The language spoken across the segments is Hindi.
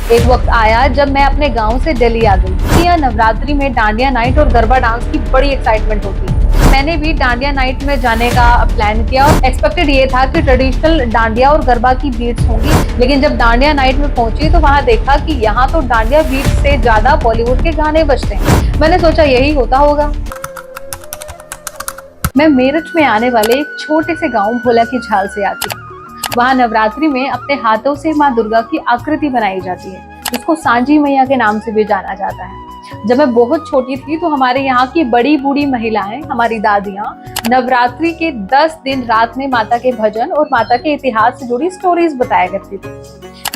एक वक्त आया जब मैं अपने गांव से दिल्ली आ गई। यहाँ नवरात्रि में डांडिया नाइट और गरबा डांस की बड़ी एक्साइटमेंट होती है। मैंने भी डांडिया नाइट में जाने का प्लान किया और एक्सपेक्टेड ये था कि ट्रेडिशनल डांडिया और गरबा की बीट्स होंगी, लेकिन जब डांडिया नाइट में पहुंची तो वहां देखा कि यहाँ तो डांडिया बीट से ज्यादा बॉलीवुड के गाने बजते हैं। मैंने सोचा यही होता होगा। मैं मेरठ में आने वाले एक छोटे से गांव भोला की झाल से आती हूँ। वहाँ नवरात्रि में अपने हाथों से माँ दुर्गा की आकृति बनाई जाती है, जिसको सांझी मैया के नाम से भी जाना जाता है। जब मैं बहुत छोटी थी तो हमारे यहाँ की बड़ी बूढ़ी महिलाएं, हमारी दादियाँ, नवरात्रि के 10 दिन रात में माता के भजन और माता के इतिहास से जुड़ी स्टोरीज बताया करती थी।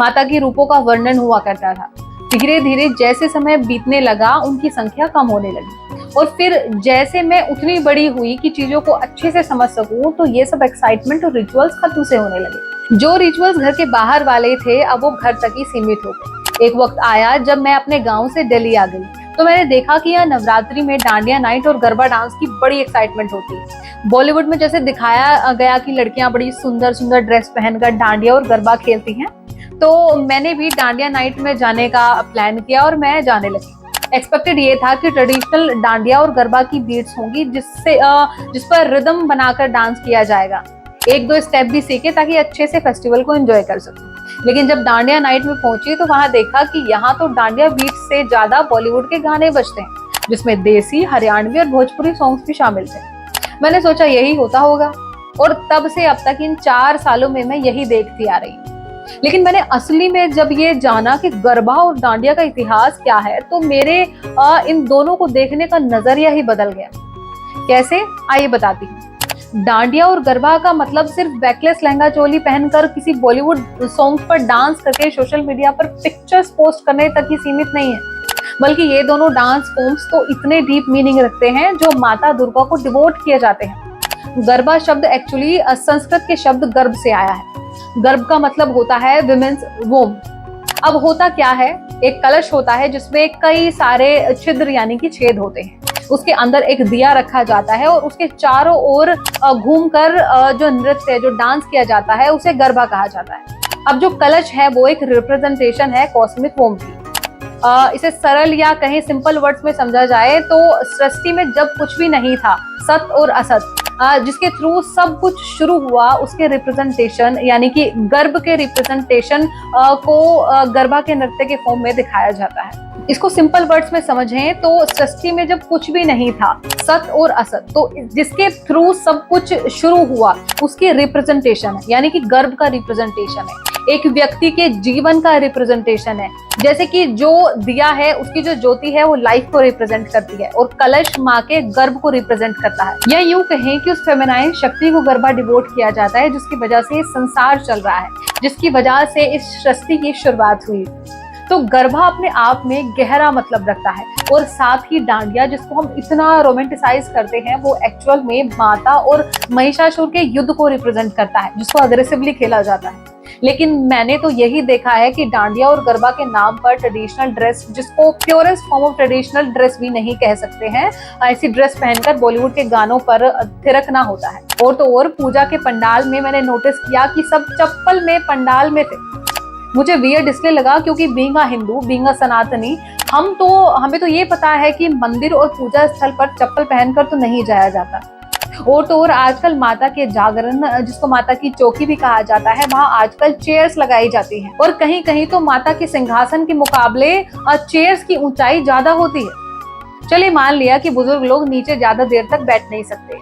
माता के रूपों का वर्णन हुआ करता था। धीरे धीरे जैसे समय बीतने लगा उनकी संख्या कम होने लगी, और फिर जैसे मैं उतनी बड़ी हुई कि चीजों को अच्छे से समझ सकूं, तो ये सब एक्साइटमेंट और रिचुअल्स खत्म से होने लगे। जो रिचुअल्स घर के बाहर वाले थे अब वो घर तक ही सीमित हो गए। एक वक्त आया जब मैं अपने गांव से दिल्ली आ गई, तो मैंने देखा कि यहाँ नवरात्रि में डांडिया नाइट और गरबा डांस की बड़ी एक्साइटमेंट होती है। बॉलीवुड में जैसे दिखाया गया कि लड़कियां बड़ी सुंदर सुंदर ड्रेस पहनकर डांडिया और गरबा खेलती हैं, तो मैंने भी डांडिया नाइट में जाने का प्लान किया और मैं जाने लगी। एक्सपेक्टेड ये था कि ट्रेडिशनल डांडिया और गरबा की बीट्स होंगी, जिस पर रिदम बनाकर डांस किया जाएगा। एक दो स्टेप भी सीखे ताकि अच्छे से फेस्टिवल को एंजॉय कर सकूं। लेकिन जब डांडिया नाइट में पहुंची तो वहां देखा कि यहाँ तो डांडिया बीट्स से ज्यादा बॉलीवुड के गाने बजते हैं, जिसमें देसी, हरियाणवी और भोजपुरी सॉन्ग्स भी शामिल थे। मैंने सोचा यही होता होगा, और तब से अब तक इन 4 सालों में मैं यही देखती आ रही हूँ। लेकिन मैंने असली में जब ये जाना कि गरबा और डांडिया का इतिहास क्या है, तो मेरे इन दोनों को देखने का नजरिया ही बदल गया। कैसे, आइए बताती हूँ। डांडिया और गरबा का मतलब सिर्फ बैकलेस लहंगा चोली पहनकर किसी बॉलीवुड सॉन्ग पर डांस करके सोशल मीडिया पर पिक्चर्स पोस्ट करने तक ही सीमित नहीं है, बल्कि ये दोनों डांस फॉर्म्स तो इतने डीप मीनिंग रखते हैं जो माता दुर्गा को डिवोट किए जाते हैं। गरबा शब्द एक्चुअली संस्कृत के शब्द गर्भ से आया है। गर्भ का मतलब होता है विमेन्स वोम। अब होता क्या है, एक कलश होता है जिसमें कई सारे छिद्र यानी कि छेद होते हैं। उसके अंदर एक दिया रखा जाता है और उसके चारों ओर घूमकर जो नृत्य, जो डांस किया जाता है, उसे गरबा कहा जाता है। अब जो कलश है वो एक रिप्रेजेंटेशन है कॉस्मिक वोम की। इसे सरल या कहीं सिंपल वर्ड्स में समझा जाए तो सृष्टि में जब कुछ भी नहीं था, सत और असत, जिसके थ्रू सब कुछ शुरू हुआ, उसके रिप्रेजेंटेशन यानी कि गर्भ के रिप्रेजेंटेशन को गरबा के नृत्य के फॉर्म में दिखाया जाता है। इसको सिंपल वर्ड्स में समझें तो सृष्टि में जब कुछ भी नहीं था, सत और असत, तो जिसके थ्रू सब कुछ शुरू हुआ उसके रिप्रेजेंटेशन है, यानी कि गर्भ का रिप्रेजेंटेशन है। एक व्यक्ति के जीवन का रिप्रेजेंटेशन है। जैसे कि जो दिया है उसकी जो ज्योति है वो लाइफ को रिप्रेजेंट करती है, और कलश माँ के गर्भ को रिप्रेजेंट करता है। या यूं कहें कि उस फेमिनाइन शक्ति को गरबा डिवोट किया जाता है, जिसकी वजह से संसार चल रहा है, जिसकी वजह से इस सृष्टि की शुरुआत हुई। तो गरबा अपने आप में गहरा मतलब रखता है, और साथ ही डांडिया, जिसको हम इतना रोमांटिसाइज करते हैं, वो एक्चुअल में माता और महिषासुर के युद्ध को रिप्रेजेंट करता है, जिसको अग्रेसिवली खेला जाता है। लेकिन मैंने तो यही देखा है कि डांडिया और गरबा के नाम पर ट्रेडिशनल ड्रेस, जिसको purest form of traditional dress भी नहीं कह सकते हैं, ऐसी ड्रेस पहनकर बॉलीवुड के गानों पर थिरकना होता है। और तो और पूजा के पंडाल में मैंने नोटिस किया कि सब चप्पल में पंडाल में थे। मुझे वियर्ड इसलिए लगा क्योंकि being a Hindu, being a सनातनी, हमें तो ये पता है कि मंदिर और पूजा स्थल पर चप्पल पहनकर तो नहीं जाया जाता। और तो और आजकल माता के जागरण, जिसको माता की चौकी भी कहा जाता है, वहाँ आजकल चेयर्स लगाई जाती हैं, और कहीं कहीं तो माता के सिंहासन के मुकाबले चेयर्स की ऊंचाई ज्यादा होती है। चलिए मान लिया कि बुजुर्ग लोग नीचे ज्यादा देर तक बैठ नहीं सकते,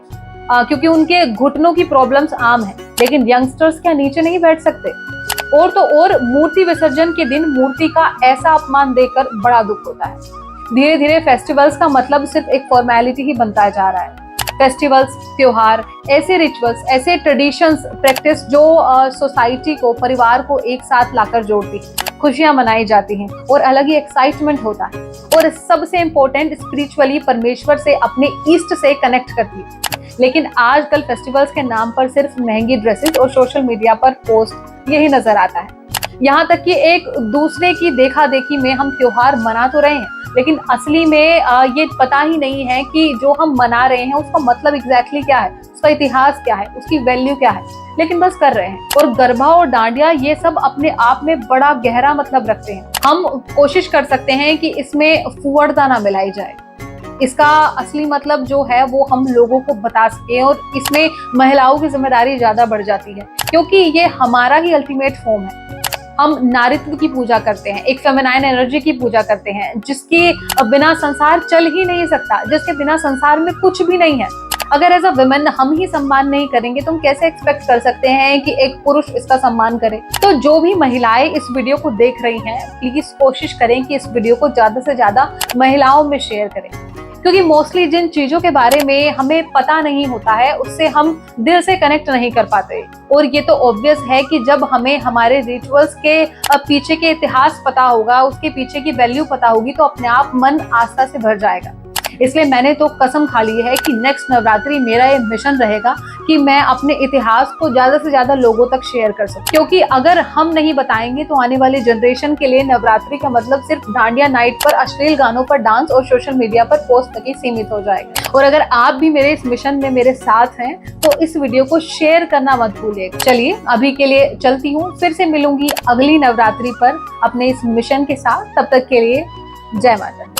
क्योंकि उनके घुटनों की प्रॉब्लम्स आम है, लेकिन यंगस्टर्स क्या नीचे नहीं बैठ सकते? और तो और मूर्ति विसर्जन के दिन मूर्ति का ऐसा अपमान देखकर बड़ा दुख होता है। धीरे धीरे फेस्टिवल्स का मतलब सिर्फ एक फॉर्मेलिटी ही बनता जा रहा है। फेस्टिवल्स, त्योहार, ऐसे रिचुअल्स, ऐसे ट्रेडिशंस, प्रैक्टिस जो सोसाइटी को, परिवार को एक साथ लाकर जोड़ती, खुशियां मनाई जाती हैं, और अलग ही एक्साइटमेंट होता है, और सबसे इम्पोर्टेंट स्पिरिचुअली परमेश्वर से, अपने ईस्ट से कनेक्ट करती है। लेकिन आजकल फेस्टिवल्स के नाम पर सिर्फ महंगी ड्रेसेस और सोशल मीडिया पर पोस्ट यही नजर आता है। यहाँ तक कि एक दूसरे की देखा देखी में हम त्योहार मना तो रहे हैं, लेकिन असली में ये पता ही नहीं है कि जो हम मना रहे हैं उसका मतलब एग्जैक्टली क्या है। उसका इतिहास क्या है, उसकी वैल्यू क्या है, लेकिन बस कर रहे हैं। और गरबा और डांडिया ये सब अपने आप में बड़ा गहरा मतलब रखते हैं। हम कोशिश कर सकते हैं कि इसमें फुअड़ता ना मिलाई जाए, इसका असली मतलब जो है वो हम लोगों को बता सके। और इसमें महिलाओं की जिम्मेदारी ज्यादा बढ़ जाती है, क्योंकि ये हमारा ही अल्टीमेट फॉर्म है। हम नारीत्व की पूजा करते हैं, एक फेमिनाइन एनर्जी की पूजा करते हैं, जिसके बिना संसार चल ही नहीं सकता, जिसके बिना संसार में कुछ भी नहीं है। अगर एज अ वुमेन हम ही सम्मान नहीं करेंगे तो हम कैसे एक्सपेक्ट कर सकते हैं कि एक पुरुष इसका सम्मान करे। तो जो भी महिलाएं इस वीडियो को देख रही हैं, प्लीज कोशिश करें कि इस वीडियो को ज्यादा से ज्यादा महिलाओं में शेयर करें, क्योंकि मोस्टली जिन चीजों के बारे में हमें पता नहीं होता है उससे हम दिल से कनेक्ट नहीं कर पाते। और ये तो ऑब्वियस है कि जब हमें हमारे रिचुअल्स के पीछे के इतिहास पता होगा, उसके पीछे की वैल्यू पता होगी, तो अपने आप मन आस्था से भर जाएगा। इसलिए मैंने तो कसम खा ली है कि नेक्स्ट नवरात्रि मेरा ये मिशन रहेगा कि मैं अपने इतिहास को ज्यादा से ज्यादा लोगों तक शेयर कर सकूं। क्योंकि अगर हम नहीं बताएंगे तो आने वाली जनरेशन के लिए नवरात्रि का मतलब सिर्फ डांडिया नाइट पर अश्लील गानों पर डांस और सोशल मीडिया पर पोस्ट तक ही सीमित हो जाएगा। और अगर आप भी मेरे इस मिशन में मेरे साथ हैं तो इस वीडियो को शेयर करना मत भूलिएगा। चलिए अभी के लिए चलती हूँ, फिर से मिलूंगी अगली नवरात्रि पर अपने इस मिशन के साथ। तब तक के लिए जय माता दी।